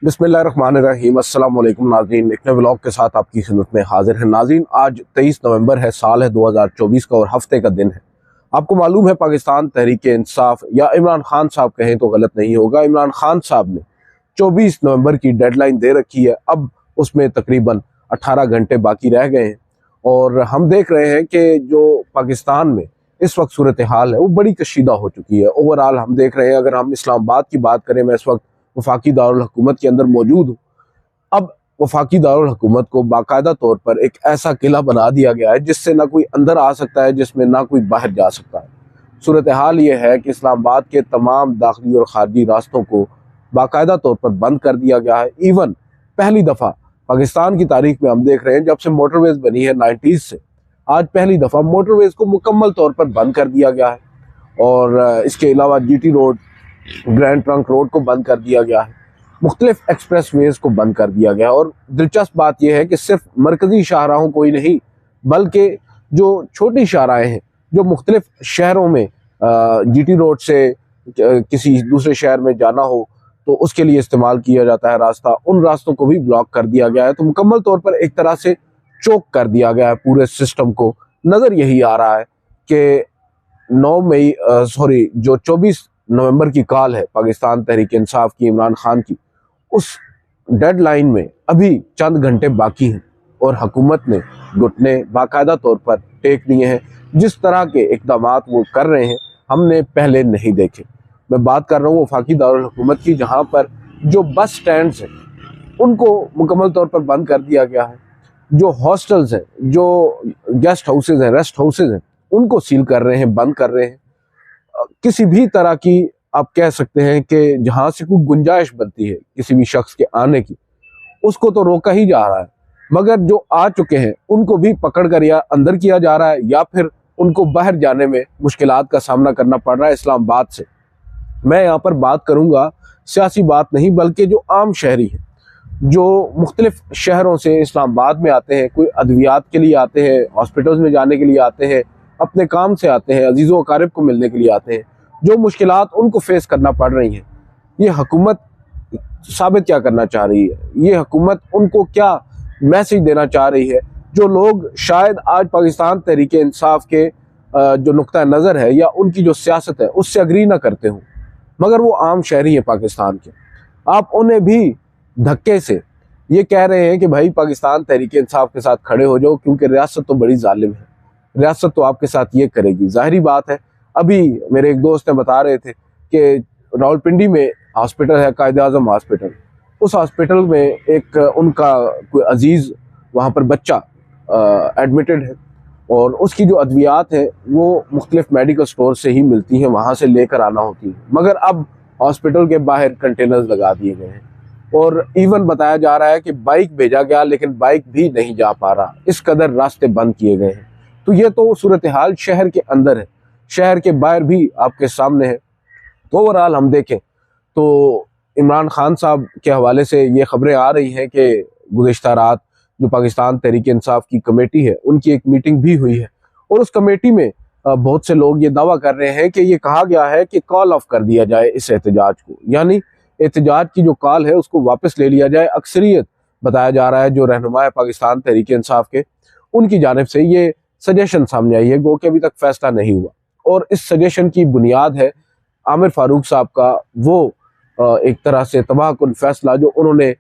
बिस्मिल्लाहिर्रहमानिर्रहीम। अस्सलाम वालेकुम नाज़रीन, एक नए व्लॉग के साथ आपकी खिदमत में हाजिर है। नाज़रीन, आज 23 नवंबर है, साल है 2024 का और हफ्ते का दिन है। आपको मालूम है पाकिस्तान तहरीक इंसाफ या इमरान खान साहब कहें तो गलत नहीं होगा, इमरान खान साहब ने 24 नवंबर की डेडलाइन दे रखी है। अब उसमें तकरीबन 18 घंटे बाकी रह गए हैं और हम देख रहे हैं कि जो पाकिस्तान में इस वक्त सूरत हाल है वो बड़ी कशीदा हो चुकी है। ओवरऑल हम देख रहे हैं, अगर हम इस्लामाबाद की बात करें, मैं इस वक्त वफाकी दारुल हुकूमत के अंदर मौजूद हूँ। अब वफाकी दारुल हुकूमत को बाकायदा तौर पर एक ऐसा किला बना दिया गया है जिससे ना कोई अंदर आ सकता है, जिसमें ना कोई बाहर जा सकता है। सूरत हाल ये है कि इस्लामाबाद के तमाम दाखिली और खारजी रास्तों को बाकायदा तौर पर बंद कर दिया गया है। इवन पहली दफ़ा पाकिस्तान की तारीख में हम देख रहे हैं, जब से मोटरवेज बनी है 90s से, आज पहली दफ़ा मोटरवेज को मुकम्मल तौर पर बंद कर दिया गया है। और इसके अलावा GT road, grand trunk road को बंद कर दिया गया है, मुख्तलिफ एक्सप्रेस वेज को बंद कर दिया गया है। और दिलचस्प बात यह है कि सिर्फ मरकजी शाहराहों को ही नहीं, बल्कि जो छोटी शाहराएँ हैं, जो मुख्तलिफ शहरों में GT रोड से किसी दूसरे शहर में जाना हो तो उसके लिए इस्तेमाल किया जाता है रास्ता, उन रास्तों को भी ब्लॉक कर दिया गया है। तो मुकम्मल तौर पर एक तरह से चोक कर दिया गया है पूरे सिस्टम को। नज़र यही आ रहा है कि 9 मई जो 24 नवंबर की कॉल है पाकिस्तान तहरीक इंसाफ की, इमरान खान की, उस डेडलाइन में अभी चंद घंटे बाकी हैं और हुकूमत ने घुटने बाकायदा तौर पर टेक लिए हैं। जिस तरह के इक़दाम वो कर रहे हैं हमने पहले नहीं देखे। मैं बात कर रहा हूँ वफाकी दारुल हुकूमत की, जहाँ पर जो बस स्टैंड्स हैं उनको मुकम्मल तौर पर बंद कर दिया गया है। जो हॉस्टल्स हैं, जो गेस्ट हाउसेज हैं, रेस्ट हाउसेज हैं, उनको सील कर रहे हैं, बंद कर रहे हैं। किसी भी तरह की आप कह सकते हैं कि जहाँ से कोई गुंजाइश बनती है किसी भी शख्स के आने की, उसको तो रोका ही जा रहा है। मगर जो आ चुके हैं उनको भी पकड़ कर या अंदर किया जा रहा है या फिर उनको बाहर जाने में मुश्किलात का सामना करना पड़ रहा है इस्लामाबाद से। मैं यहाँ पर बात करूँगा सियासी बात नहीं, बल्कि जो आम शहरी हैं, जो मुख्तलिफ शहरों से इस्लामाबाद में आते हैं, कोई अद्वियात के लिए आते हैं, हॉस्पिटल्स में जाने के लिए आते हैं, अपने काम से आते हैं, अजीज़ो अकारिब को मिलने के लिए आते हैं, जो मुश्किलात उनको फेस करना पड़ रही हैं। ये हुकूमत साबित क्या करना चाह रही है, ये हुकूमत उनको क्या मैसेज देना चाह रही है, जो लोग शायद आज पाकिस्तान तहरीक इंसाफ के जो नुक्ता नज़र है या उनकी जो सियासत है उससे अग्री ना करते हों, मगर वो आम शहरी हैं पाकिस्तान के। आप उन्हें भी धक्के से ये कह रहे हैं कि भाई पाकिस्तान तहरीक इंसाफ के साथ खड़े हो जाओ, क्योंकि रियासत तो बड़ी जालिम है, रियासत तो आपके साथ ये करेगी। जाहिरी बात है, अभी मेरे एक दोस्त ने बता रहे थे कि रावलपिंडी में हॉस्पिटल है, कायद आज़म हॉस्पिटल, उस हॉस्पिटल में एक उनका कोई अजीज़ वहाँ पर बच्चा एडमिटेड है और उसकी जो अद्वियात है वो मुख्तलिफ मेडिकल स्टोर से ही मिलती हैं, वहाँ से लेकर आना होती है। मगर अब हॉस्पिटल के बाहर कंटेनर्स लगा दिए गए हैं और इवन बताया जा रहा है कि बाइक भेजा गया लेकिन बाइक भी नहीं जा पा रहा, इस कदर रास्ते बंद किए गए हैं। तो ये तो सूरत हाल शहर के अंदर है, शहर के बाहर भी आपके सामने है। तो ओवरऑल हम देखें तो इमरान खान साहब के हवाले से ये खबरें आ रही हैं कि गुज़िश्ता रात जो पाकिस्तान तहरीक इंसाफ की कमेटी है उनकी एक मीटिंग भी हुई है और उस कमेटी में बहुत से लोग ये दावा कर रहे हैं कि ये कहा गया है कि कॉल ऑफ कर दिया जाए इस एहतजाज को, यानी एहतजाज की जो कॉल है उसको वापस ले लिया जाए। अक्सरियत बताया जा रहा है जो रहनुमा है पाकिस्तान तहरीक इंसाफ के, उनकी जानिब से ये सजेशन सामने आई है, गो कि अभी तक फैसला नहीं हुआ। और इस सजेशन की बुनियाद है आमिर फारूक साहब का वो एक तरह से तबाहकुन फैसला जो उन्होंने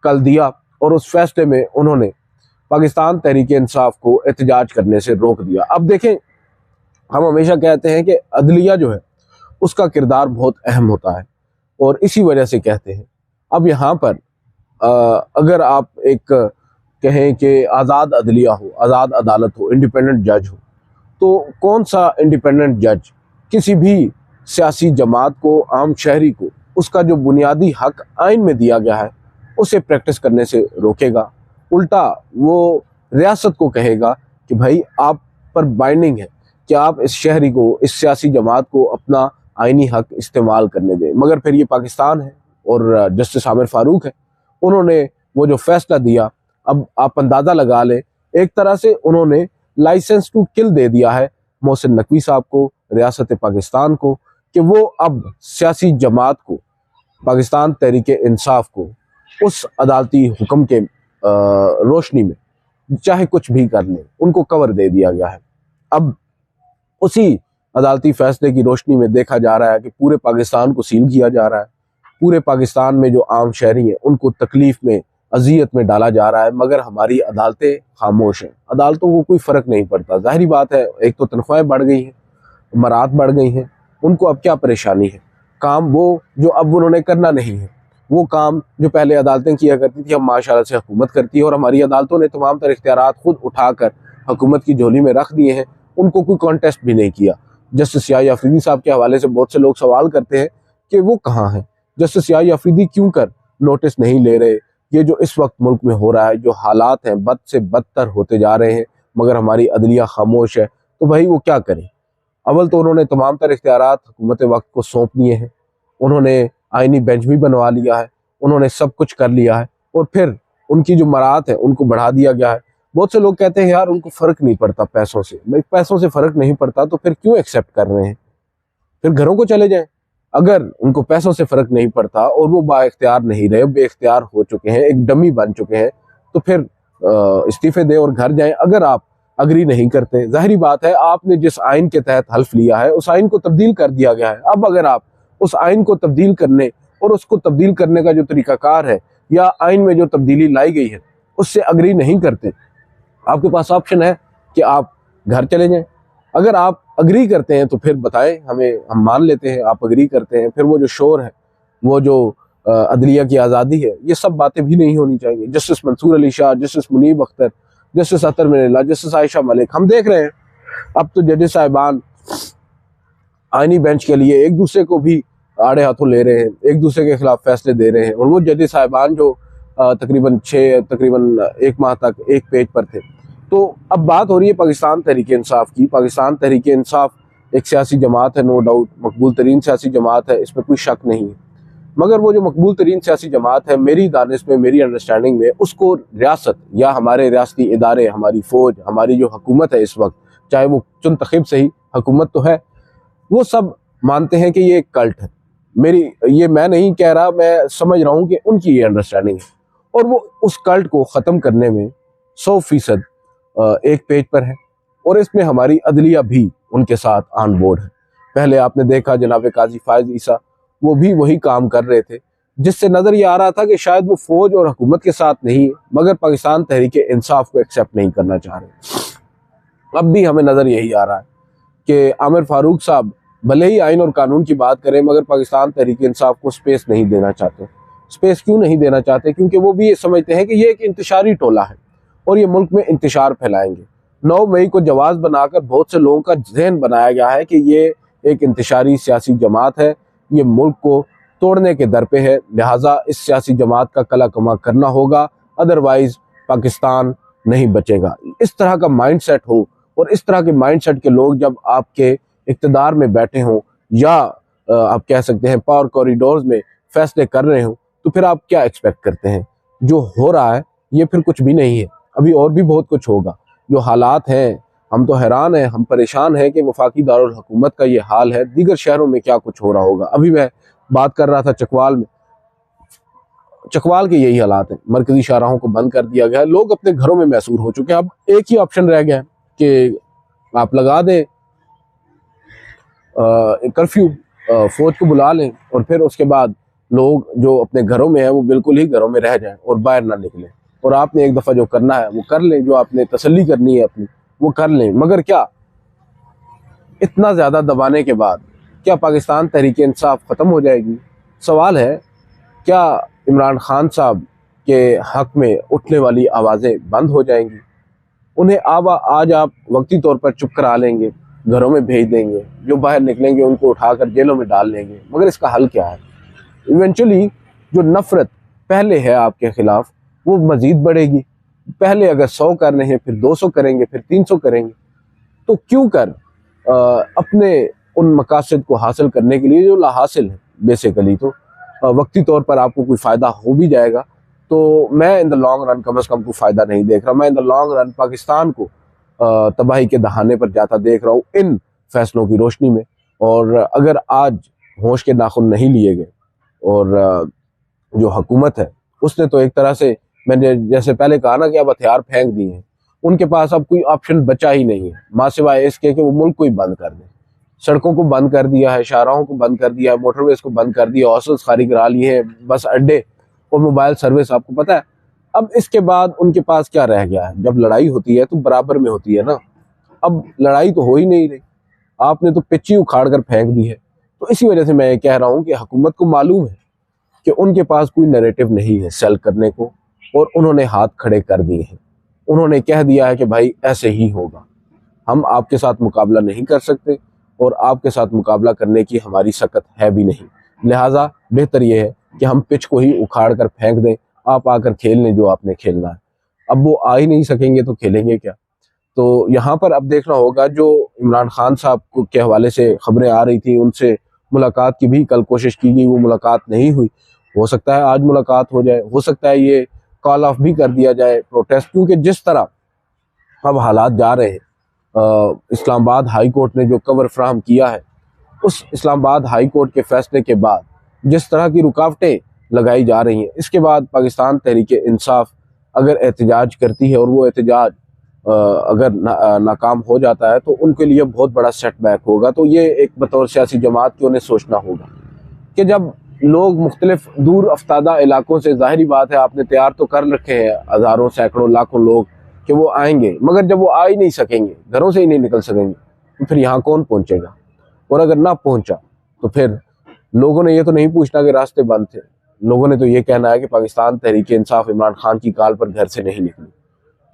कल दिया, और उस फैसले में उन्होंने पाकिस्तान तहरीक इंसाफ को एहतजाज करने से रोक दिया। अब देखें, हम हमेशा कहते हैं कि अदलिया जो है उसका किरदार बहुत अहम होता है और इसी वजह से कहते हैं। अब यहाँ पर अगर आप एक कहें कि आज़ाद अदलिया हो, आज़ाद अदालत हो, इंडिपेंडेंट जज हो, तो कौन सा इंडिपेंडेंट जज किसी भी सियासी जमात को, आम शहरी को, उसका जो बुनियादी हक आइन में दिया गया है उसे प्रैक्टिस करने से रोकेगा? उल्टा वो रियासत को कहेगा कि भाई आप पर बाइंडिंग है कि आप इस शहरी को, इस सियासी जमात को अपना आइनी हक इस्तेमाल करने दें। मगर फिर ये पाकिस्तान है और जस्टिस आमिर फारूक है, उन्होंने वो जो फैसला दिया, अब आप अंदाज़ा लगा लें, एक तरह से उन्होंने लाइसेंस टू किल दे दिया है मोहसिन नकवी साहब को, रियासत पाकिस्तान को, कि वो अब सियासी जमात को, पाकिस्तान तहरीक इंसाफ को उस अदालती हुक्म के रोशनी में चाहे कुछ भी कर लें, उनको कवर दे दिया गया है। अब उसी अदालती फैसले की रोशनी में देखा जा रहा है कि पूरे पाकिस्तान को सील किया जा रहा है, पूरे पाकिस्तान में जो आम शहरी हैं उनको तकलीफ में, अजियत में डाला जा रहा है, मगर हमारी अदालतें खामोश हैं। अदालतों को कोई फ़र्क नहीं पड़ता। जाहिर बात है, एक तो तनख्वाहें बढ़ गई हैं, मरात बढ़ गई हैं, उनको अब क्या परेशानी है? काम वो जो अब उन्होंने करना नहीं है, वो काम जो पहले अदालतें किया करती थी, अब माशाल्लाह से हुकूमत करती है। और हमारी अदालतों ने तमाम तर इख्तियारात खुद उठाकर हुकूमत की झोली में रख दिए हैं, उनको कोई कॉन्टेस्ट भी नहीं किया। जस्टिस याहिया अफरीदी साहब के हवाले से बहुत से लोग सवाल करते हैं कि वो कहाँ हैं, जस्टिस याहिया अफरीदी क्यों कर नोटिस नहीं ले रहे? ये जो इस वक्त मुल्क में हो रहा है, जो हालात हैं बद से बदतर होते जा रहे हैं, मगर हमारी अदलिया खामोश है, तो भाई वो क्या करें? अव्वल तो उन्होंने तमाम तर इख्तियारात हुकूमत वक्त को सौंप दिए हैं, उन्होंने आईनी बेंच भी बनवा लिया है, उन्होंने सब कुछ कर लिया है, और फिर उनकी जो मरात है उनको बढ़ा दिया गया है। बहुत से लोग कहते हैं यार उनको फ़र्क नहीं पड़ता पैसों से। भाई पैसों से फ़र्क नहीं पड़ता तो फिर क्यों एक्सेप्ट कर रहे हैं? फिर घरों को चले जाएं। अगर उनको पैसों से फ़र्क नहीं पड़ता और वो बाइख्तियार नहीं रहे, बेइख्तियार हो चुके हैं, एक डमी बन चुके हैं, तो फिर इस्तीफे दें और घर जाएं। अगर आप अग्री नहीं करते, जाहिर बात है आपने जिस आइन के तहत हल्फ लिया है उस आइन को तब्दील कर दिया गया है। अब अगर आप उस आइन को तब्दील करने और उसको तब्दील करने का जो तरीकाकार है या आइन में जो तब्दीली लाई गई है उससे अग्री नहीं करते, आपके पास ऑप्शन है कि आप घर चले जाएं। अगर आप अग्री करते हैं तो फिर बताएं हमें, हम मान लेते हैं आप अग्री करते हैं। फिर वो जो शोर है, वो जो अदलिया की आज़ादी है, ये सब बातें भी नहीं होनी चाहिए। Justice Mansoor Ali Shah, justice Munib Akhtar, justice Athar Minallah, justice Ayesha Malik, हम देख रहे हैं अब तो जजेस साहिबान आईनी बेंच के लिए एक दूसरे को भी आड़े हाथों ले रहे हैं, एक दूसरे के खिलाफ फैसले दे रहे हैं। और वो जजेस साहिबान जो तकरीबन 1 माह तक एक पेज पर थे। तो अब बात हो रही है पाकिस्तान तहरीक इंसाफ की। पाकिस्तान तहरीक इंसाफ एक सियासी जमात है, नो डाउट मकबूल तरीन सियासी जमात है, इसमें कोई शक नहीं है। मगर वो जो मकबूल तरीन सियासी जमात है, मेरी दानिश में, मेरी अंडरस्टैंडिंग में, उसको रियासत या हमारे रियासती इदारे, हमारी फ़ौज, हमारी जो हुकूमत है इस वक्त, चाहे वो चुनतखब से ही हुकूमत तो है, वो सब मानते हैं कि ये एक कल्ट है। ये मैं नहीं कह रहा, मैं समझ रहा हूँ कि उनकी ये अंडरस्टैंडिंग है। और वो उस कल्ट को ख़त्म करने में 100% एक पेज पर है। और इसमें हमारी अदलिया भी उनके साथ ऑन बोर्ड है। पहले आपने देखा जनाब काजी फायज ईसा, वो भी वही काम कर रहे थे, जिससे नज़र ये आ रहा था कि शायद वो फ़ौज और हुकूमत के साथ नहीं है, मगर पाकिस्तान तहरीक इंसाफ को एक्सेप्ट नहीं करना चाह रहे। अब भी हमें नज़र यही आ रहा है कि आमिर फारूक साहब भले ही आइन और कानून की बात करें, मगर पाकिस्तान तहरीक इंसाफ को स्पेस नहीं देना चाहते। स्पेस क्यों नहीं देना चाहते? क्योंकि वो भी ये समझते हैं कि ये एक इंतशारी टोला है और ये मुल्क में इंतशार फैलाएंगे। 9 मई को जवाब बनाकर बहुत से लोगों का जहन बनाया गया है कि ये एक इंतशारी सियासी जमात है, ये मुल्क को तोड़ने के दर पे है, लिहाजा इस सियासी जमात का कला कमा करना होगा, अदरवाइज पाकिस्तान नहीं बचेगा। इस तरह का माइंडसेट हो और इस तरह के माइंडसेट के लोग जब आपके इक़्तिदार में बैठे हों या आप कह सकते हैं पावर कॉरिडोर्स में फैसले कर रहे हों, तो फिर आप क्या एक्सपेक्ट करते हैं? जो हो रहा है ये फिर कुछ भी नहीं है, अभी और भी बहुत कुछ होगा। जो हालात हैं, हम तो हैरान हैं, हम परेशान हैं कि वफाकी दारुल हुकूमत का ये हाल है, दीगर शहरों में क्या कुछ हो रहा होगा। अभी मैं बात कर रहा था चकवाल में, चकवाल के यही हालात हैं, मरकजी शाहराहों को बंद कर दिया गया है, लोग अपने घरों में महसूर हो चुके हैं। अब एक ही ऑप्शन रह गया है कि आप लगा दें कर्फ्यू, फौज को बुला लें और फिर उसके बाद लोग जो अपने घरों में हैं वो बिल्कुल ही घरों में रह जाएं और बाहर ना निकलें। और आपने एक दफ़ा जो करना है वो कर लें, जो आपने तसल्ली करनी है अपनी वो कर लें। मगर क्या इतना ज़्यादा दबाने के बाद क्या पाकिस्तान तहरीक इंसाफ ख़त्म हो जाएगी? सवाल है, क्या इमरान खान साहब के हक़ में उठने वाली आवाज़ें बंद हो जाएंगी? उन्हें आज आप वक्ती तौर पर चुप करा लेंगे, घरों में भेज देंगे, जो बाहर निकलेंगे उनको उठाकर जेलों में डाल लेंगे, मगर इसका हल क्या है? इवेंचुअली जो नफ़रत पहले है आपके ख़िलाफ़ वो मज़ीद बढ़ेगी। पहले अगर 100 कर रहे हैं, फिर 200 करेंगे, फिर 300 करेंगे। तो क्यों कर अपने उन मकासद को हासिल करने के लिए जो लाहासिल है, बेसिकली तो वक्ती तौर पर आपको कोई फ़ायदा हो भी जाएगा, तो मैं इन द लॉन्ग रन कम अज़ कम कोई फ़ायदा नहीं देख रहा। मैं in the long run Pakistan को तबाही के दहाने पर जाता देख रहा हूँ इन फैसलों की रोशनी में। और अगर आज होश के नाखुन नहीं लिए गए और जो हुकूमत है उसने तो एक तरह से, मैंने जैसे पहले कहा ना कि अब हथियार फेंक दिए हैं, उनके पास अब कोई ऑप्शन बचा ही नहीं है माँ सिवाय इसके कि वो मुल्क को ही बंद कर दे। सड़कों को बंद कर दिया है, शाहराहों को बंद कर दिया है, मोटरवेज को बंद कर दिया, हॉस्टल्स खाली करा लिए हैं, बस अड्डे और मोबाइल सर्विस, आपको पता है। अब इसके बाद उनके पास क्या रह गया है? जब लड़ाई होती है तो बराबर में होती है ना। अब लड़ाई तो हो ही नहीं रही, आपने तो पिच्ची उखाड़ कर फेंक दी है। तो इसी वजह से मैं ये कह रहा हूं कि हुकूमत को मालूम है कि उनके पास कोई नैरेटिव नहीं है सेल करने को, और उन्होंने हाथ खड़े कर दिए हैं। उन्होंने कह दिया है कि भाई ऐसे ही होगा, हम आपके साथ मुकाबला नहीं कर सकते और आपके साथ मुकाबला करने की हमारी सकत है भी नहीं। लिहाजा बेहतर यह है कि हम पिच को ही उखाड़ कर फेंक दें, आप आकर खेल लें जो आपने खेलना है। अब वो आ ही नहीं सकेंगे तो खेलेंगे क्या? तो यहाँ पर अब देखना होगा, जो इमरान खान साहब के हवाले से खबरें आ रही थी, उनसे मुलाकात की भी कल कोशिश की गई, वो मुलाकात नहीं हुई। हो सकता है आज मुलाकात हो जाए, हो सकता है ये कॉल ऑफ भी कर दिया जाए प्रोटेस्ट, क्योंकि जिस तरह अब हालात जा रहे हैं, इस्लामाबाद हाई कोर्ट ने जो कवर फ्राहम किया है, उस इस्लामाबाद हाई कोर्ट के फैसले के बाद जिस तरह की रुकावटें लगाई जा रही हैं, इसके बाद पाकिस्तान तहरीक इंसाफ अगर एहतजाज करती है और वो एहतजाज अगर नाकाम हो जाता है तो उनके लिए बहुत बड़ा सेटबैक होगा। तो ये एक बतौर सियासी जमात की उन्हें सोचना होगा कि जब लोग मुख्तलिफ दूर अफ्तादा इलाकों से, जाहिर बात है आपने तैयार तो कर रखे हैं हज़ारों सैकड़ों लाखों लोग कि वो आएंगे, मगर जब वो आ ही नहीं सकेंगे, घरों से ही नहीं निकल सकेंगे, तो फिर यहाँ कौन पहुँचेगा? और अगर ना पहुँचा तो फिर लोगों ने ये तो नहीं पूछना कि रास्ते बंद थे, लोगों ने तो ये कहना है कि पाकिस्तान तहरीक इंसाफ इमरान खान की कॉल पर घर से नहीं निकली।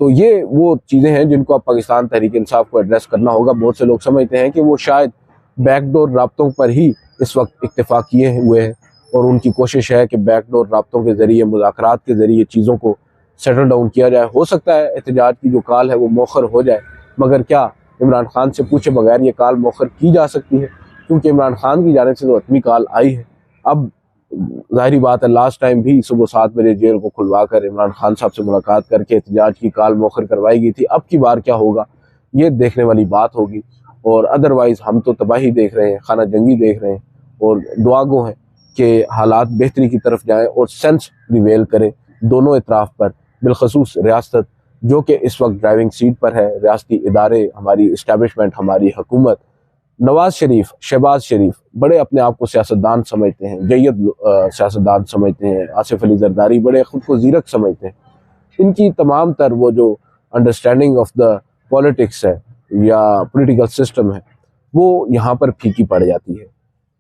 तो ये वो चीज़ें हैं जिनको अब पाकिस्तान तहरीक इंसाफ को एड्रेस करना होगा। बहुत से लोग समझते हैं कि वो शायद बैकडोर राब्तों पर ही इस वक्त इत्तेफाक किए हुए हैं और उनकी कोशिश है कि बैकडोर राब्तों के ज़रिए, मुज़ाकरात के ज़रिए चीज़ों को सेटल डाउन किया जाए। हो सकता है एहतजाज की जो कॉल है वो मौखर हो जाए, मगर क्या इमरान खान से पूछे बगैर ये कॉल मौखर की जा सकती है? क्योंकि इमरान खान की जानिब से तो हतमी कॉल आई है। अब जाहिर बात है, लास्ट टाइम भी सुबह 7 बजे जेल को खुलवा कर इमरान खान साहब से मुलाकात करके एहतजाज की कॉल मौखर करवाई गई थी। अब की बार क्या होगा ये देखने वाली बात होगी। और अदरवाइज़ हम तो तबाही देख रहे हैं, खाना जंगी देख रहे हैं, और दुआ गो हैं कि हालात बेहतरी की तरफ जाएँ और सेंस प्रिवेल करे दोनों इतराफ़ पर, बिलखसूस रियासत जो कि इस वक्त ड्राइविंग सीट पर है, रियासती इदारे, हमारी इस्टेब्लिशमेंट, हमारी हुकूमत। नवाज शरीफ, शहबाज शरीफ बड़े अपने आप को सियासतदान समझते हैं, जय्यद सियासतदान समझते हैं, आसिफ अली जरदारी बड़े खुद को जीरक समझते हैं। इनकी तमाम तर वो जो अंडरस्टैंडिंग ऑफ द पॉलिटिक्स है या पॉलिटिकल सिस्टम है, वो यहाँ पर फीकी पड़ जाती है।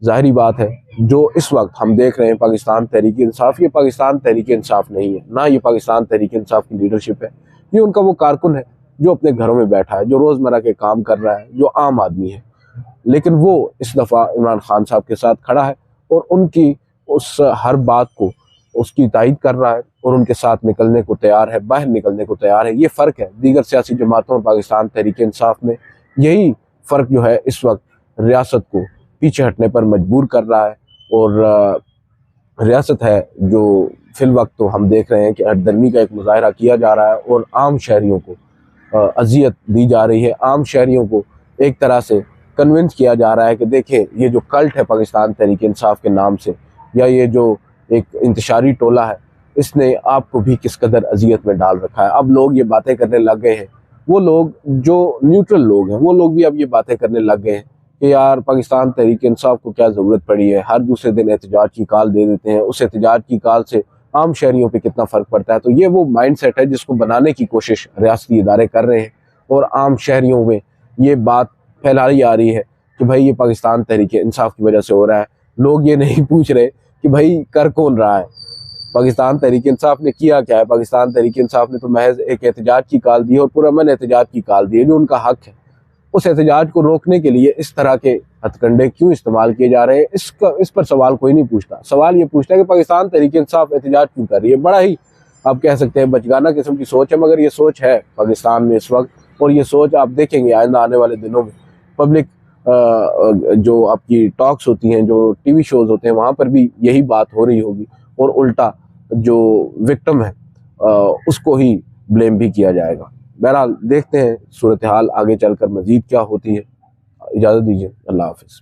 जाहिरी बात है जो इस वक्त हम देख रहे हैं पाकिस्तान तहरीक इंसाफ, ये पाकिस्तान तहरीक इंसाफ नहीं है, ना ये पाकिस्तान तहरीक इंसाफ की लीडरशिप है। ये उनका वो कारकुन है जो अपने घरों में बैठा है, जो रोज़मर्रा के काम कर रहा है, जो आम आदमी है। लेकिन वो इस दफ़ा इमरान खान साहब के साथ खड़ा है और उनकी उस हर बात को उसकी तायद कर रहा है और उनके साथ निकलने को तैयार है, बाहर निकलने को तैयार है। ये फ़र्क है दीगर सियासी जमातों और पाकिस्तान तहरीक इंसाफ में। यही फ़र्क जो है इस वक्त रियासत को पीछे हटने पर मजबूर कर रहा है। और रियासत है जो फिल वक्त तो हम देख रहे हैं कि हटदर्मी का एक मुजाहरा किया जा रहा है और आम शहरियों को अजियत दी जा रही है। आम शहरियों को एक तरह से कन्विंस किया जा रहा है कि देखिए ये जो कल्ट है पाकिस्तान तहरीक इंसाफ के नाम से, या ये जो एक इंतशारी टोला है, इसने आपको भी किस कदर अजियत में डाल रखा है। अब लोग ये बातें करने लग गए हैं, वो लोग जो न्यूट्रल लोग हैं वो लोग भी अब ये बातें करने लग गए हैं कि यार पाकिस्तान तहरीक इंसाफ को क्या ज़रूरत पड़ी है, हर दूसरे दिन एहतजाज की कॉल दे देते हैं, उस एहतजाज की कॉल से आम शहरियों पे कितना फ़र्क पड़ता है। तो ये वो माइंड सेट है जिसको बनाने की कोशिश रियासती इदारे कर रहे हैं और आम शहरियों में ये बात फैलाई जा रही है कि भाई ये पाकिस्तान तहरीक इंसाफ की वजह से हो रहा है। लोग ये नहीं पूछ रहे कि भाई कर कौन रहा है, पाकिस्तान तहरीक इंसाफ ने किया क्या है। पाकिस्तान तहरीक इंसाफ ने तो महज एक एहतजाज की कॉल दी है और पुरअमन एहतजाज की कॉल दी है जो उनका हक है। उस एहतजाज को रोकने के लिए इस तरह के हथकंडे क्यों इस्तेमाल किए जा रहे हैं, इस पर सवाल कोई नहीं पूछता। सवाल ये पूछता है कि पाकिस्तान तहरीक इंसाफ एहतजाज क्यों कर रही है। बड़ा ही आप कह सकते हैं बचगाना किस्म की सोच है, मगर ये सोच है पाकिस्तान में इस वक्त, और ये सोच आप देखेंगे आइंदा आने वाले दिनों में पब्लिक जो आपकी टॉक्स होती हैं, जो टीवी शोज होते हैं, वहाँ पर भी यही बात हो रही होगी और उल्टा जो विक्टिम है उसको ही ब्लेम भी किया जाएगा। बहरहाल देखते हैं सूरत हाल आगे चलकर मजीद क्या होती है। इजाज़त दीजिए, अल्लाह हाफिज़।